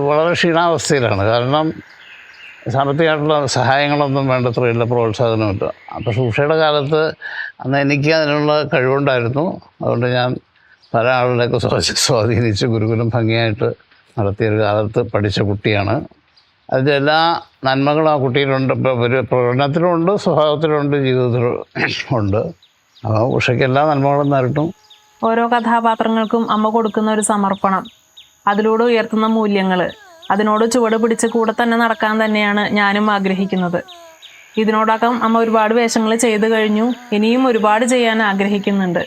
വളരെ ക്ഷീണാവസ്ഥയിലാണ്. കാരണം സാമ്പത്തികമായിട്ടുള്ള സഹായങ്ങളൊന്നും വേണ്ടത്രയില്ല, പ്രോത്സാഹനമില്ല. പക്ഷേ ഉഷയുടെ കാലത്ത് അന്ന് എനിക്ക് അതിനുള്ള കഴിവുണ്ടായിരുന്നു. അതുകൊണ്ട് ഞാൻ പല ആളുകളെയൊക്കെ സ്വാധീനിച്ച് ഗുരുകുലം ഭംഗിയായിട്ട് നടത്തിയൊരു കാലത്ത് പഠിച്ച കുട്ടിയാണ്. അതിൻ്റെ എല്ലാ നന്മകളും ആ കുട്ടിയിലുണ്ട്. ഒരു പ്രകടനത്തിലുണ്ട്, സ്വഭാവത്തിലുണ്ട്, ജീവിതത്തിലും ഉണ്ട്. അപ്പോൾ ഉഷയ്ക്ക് എല്ലാ നന്മകളും നേരിട്ടും. ഓരോ കഥാപാത്രങ്ങൾക്കും അമ്മ കൊടുക്കുന്ന ഒരു സമർപ്പണം, അതിലൂടെ ഉയർത്തുന്ന മൂല്യങ്ങൾ, അതിനോട് ചുവട് പിടിച്ച് കൂടെ തന്നെ നടക്കാൻ തന്നെയാണ് ഞാനും ആഗ്രഹിക്കുന്നത്. ഇതിനോടകം അമ്മ ഒരുപാട് വേഷങ്ങൾ ചെയ്തു കഴിഞ്ഞു. ഇനിയും ഒരുപാട് ചെയ്യാൻ ആഗ്രഹിക്കുന്നുണ്ട്.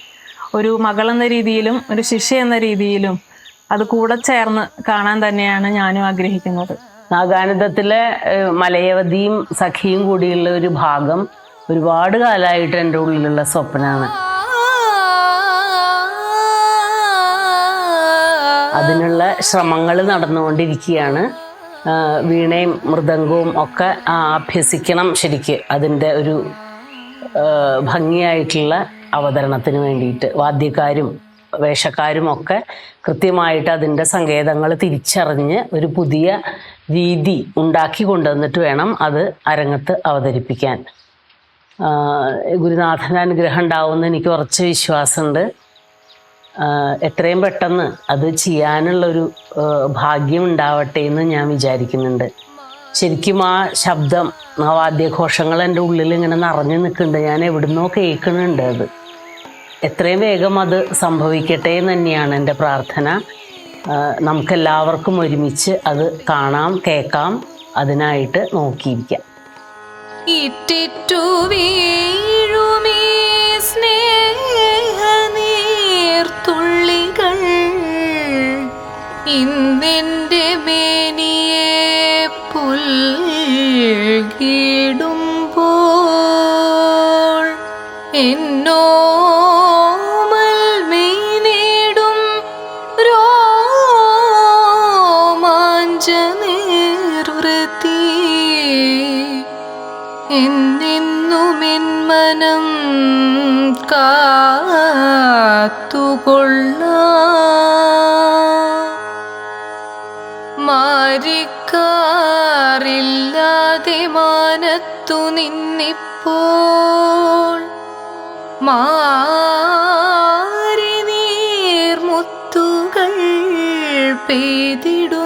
ഒരു മകൾ എന്ന രീതിയിലും ഒരു ശിഷ്യ എന്ന രീതിയിലും അത് കൂടെ ചേർന്ന് കാണാൻ തന്നെയാണ് ഞാനും ആഗ്രഹിക്കുന്നത്. നാഗാനന്ദത്തിലെ മലയവതിയും സഖിയും കൂടിയുള്ള ഒരു ഭാഗം ഒരുപാട് കാലമായിട്ട് എൻ്റെ ഉള്ളിലുള്ള സ്വപ്നമാണ്. അതിനുള്ള ശ്രമങ്ങൾ നടന്നുകൊണ്ടിരിക്കുകയാണ്. വീണയും മൃദംഗവും ഒക്കെ അഭ്യസിക്കണം ശരിക്ക്, അതിൻ്റെ ഒരു ഭംഗിയായിട്ടുള്ള അവതരണത്തിന് വേണ്ടിയിട്ട്. വാദ്യക്കാരും വേഷക്കാരും ഒക്കെ കൃത്യമായിട്ട് അതിൻ്റെ സങ്കേതങ്ങൾ തിരിച്ചറിഞ്ഞ് ഒരു പുതിയ രീതി ഉണ്ടാക്കി കൊണ്ടുവന്നിട്ട് വേണം അത് അരങ്ങത്ത് അവതരിപ്പിക്കാൻ. ഗുരുനാഥൻ്റെ അനുഗ്രഹം ഉണ്ടാവുമെന്ന് എനിക്ക് ഉറച്ച വിശ്വാസമുണ്ട്. എത്രയും പെട്ടെന്ന് അത് ചെയ്യാനുള്ളൊരു ഭാഗ്യം ഉണ്ടാവട്ടെ എന്ന് ഞാൻ വിചാരിക്കുന്നുണ്ട്. ശരിക്കും ആ ശബ്ദം, ആ വാദ്യഘോഷങ്ങൾ എൻ്റെ ഉള്ളിൽ ഇങ്ങനെ നിറഞ്ഞു നിൽക്കുന്നുണ്ട്. ഞാൻ എവിടുന്നോ കേൾക്കുന്നുണ്ട്. അത് എത്രയും വേഗം അത് സംഭവിക്കട്ടെ എന്ന് തന്നെയാണ് എൻ്റെ പ്രാർത്ഥന. നമുക്കെല്ലാവർക്കും ഒരുമിച്ച് അത് കാണാം, കേൾക്കാം, അതിനായിട്ട് നോക്കിയിരിക്കാം. ഇറ്റിറ്റു വീഴുമീ സ്നേഹനീർത്തുള്ളികൾ ഇന്നെൻ്റെ മേനിയെ പുൽകിടുമ്പോൾ എന്നോമൽ മെയ്നേടും രോമാഞ്ചനീർവൃത്തി എന്നെന്നുമെൻ മനം കാത്തുകൊള്ളാം. മാരിക്കാറില്ലാതെ മാനത്തു നിന്നിപ്പോൾ മാരി നീർമുത്തുകൾ പെയ്തിടും